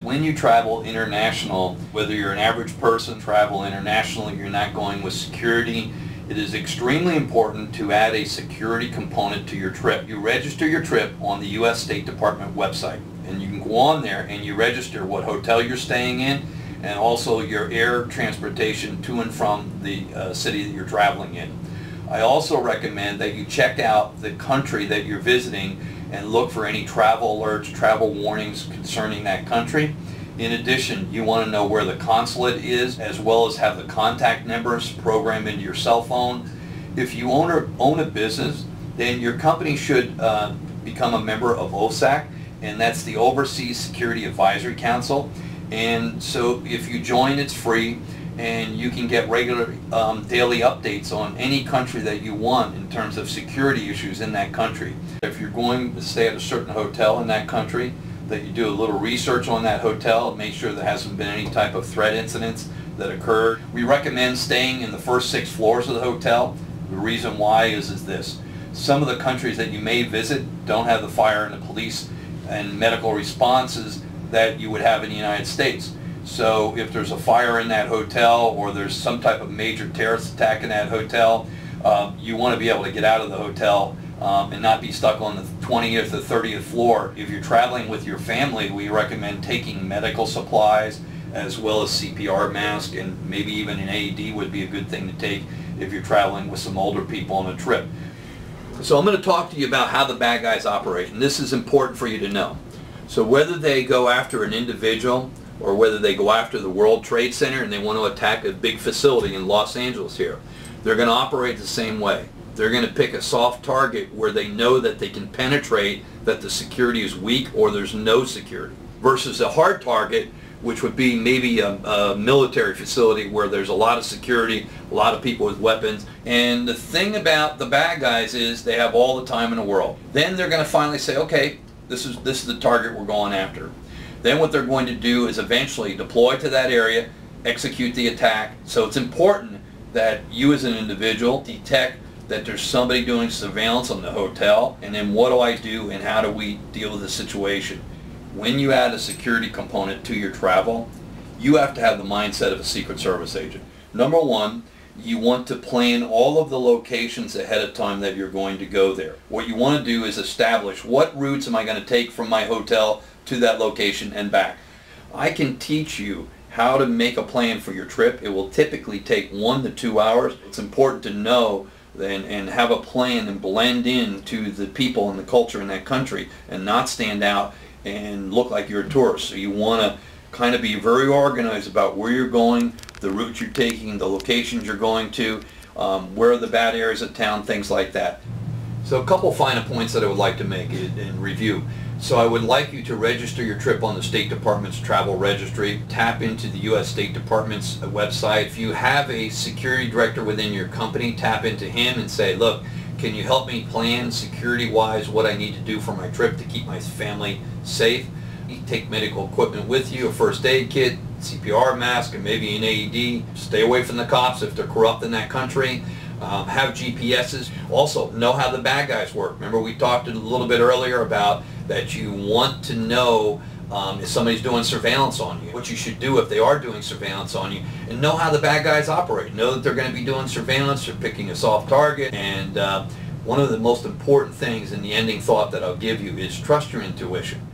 When you travel international, whether you're an average person, travel internationally, you're not going with security, it is extremely important to add a security component to your trip. You register your trip on the U.S. State Department website, and you can go on there and you register what hotel you're staying in and also your air transportation to and from the city that you're traveling in. I also recommend that you check out the country that you're visiting and look for any travel alerts, travel warnings concerning that country. In addition, you want to know where the consulate is, as well as have the contact numbers programmed into your cell phone. If you own a business, then your company should become a member of OSAC, and that's the Overseas Security Advisory Council. And so if you join, it's free, and you can get regular daily updates on any country that you want in terms of security issues in that country. If you're going to stay at a certain hotel in that country, that you do a little research on that hotel, make sure there hasn't been any type of threat incidents that occurred. We recommend staying in the first 6 floors of the hotel. The reason why is this. Some of the countries that you may visit don't have the fire and the police and medical responses that you would have in the United States. So if there's a fire in that hotel or there's some type of major terrorist attack in that hotel, you want to be able to get out of the hotel and not be stuck on the 20th or 30th floor. If you're traveling with your family, we recommend taking medical supplies as well as CPR mask, and maybe even an AED would be a good thing to take if you're traveling with some older people on a trip. So I'm going to talk to you about how the bad guys operate, and this is important for you to know. So whether they go after an individual or whether they go after the World Trade Center and they want to attack a big facility in Los Angeles here, they're going to operate the same way. They're going to pick a soft target where they know that they can penetrate, that the security is weak or there's no security, versus a hard target, which would be maybe a military facility where there's a lot of security, a lot of people with weapons. And the thing about the bad guys is they have all the time in the world. Then they're going to finally say, okay, this is the target we're going after. Then what they're going to do is eventually deploy to that area, execute the attack. So it's important that you as an individual detect that there's somebody doing surveillance on the hotel, and then what do I do and how do we deal with the situation? When you add a security component to your travel, you have to have the mindset of a Secret Service agent. Number one, you want to plan all of the locations ahead of time that you're going to go there. What you want to do is establish what routes am I going to take from my hotel to that location and back. I can teach you how to make a plan for your trip. It will typically take 1 to 2 hours. It's important to know and have a plan and blend in to the people and the culture in that country and not stand out and look like you're a tourist. So you want to kind of be very organized about where you're going, the routes you're taking, the locations you're going to, where are the bad areas of town, things like that. So a couple final points that I would like to make in review. So I would like you to register your trip on the State Department's travel registry. Tap into the U.S. State Department's website. If you have a security director within your company, tap into him and say, look, can you help me plan security-wise what I need to do for my trip to keep my family safe? You take medical equipment with you, a first aid kit, CPR mask, and maybe an AED. Stay away from the cops if they're corrupt in that country. Have GPSs. Also, know how the bad guys work. Remember, we talked a little bit earlier about that you want to know if somebody's doing surveillance on you, what you should do if they are doing surveillance on you, and know how the bad guys operate. Know that they're going to be doing surveillance, they're picking a soft target, and one of the most important things in the ending thought that I'll give you is trust your intuition.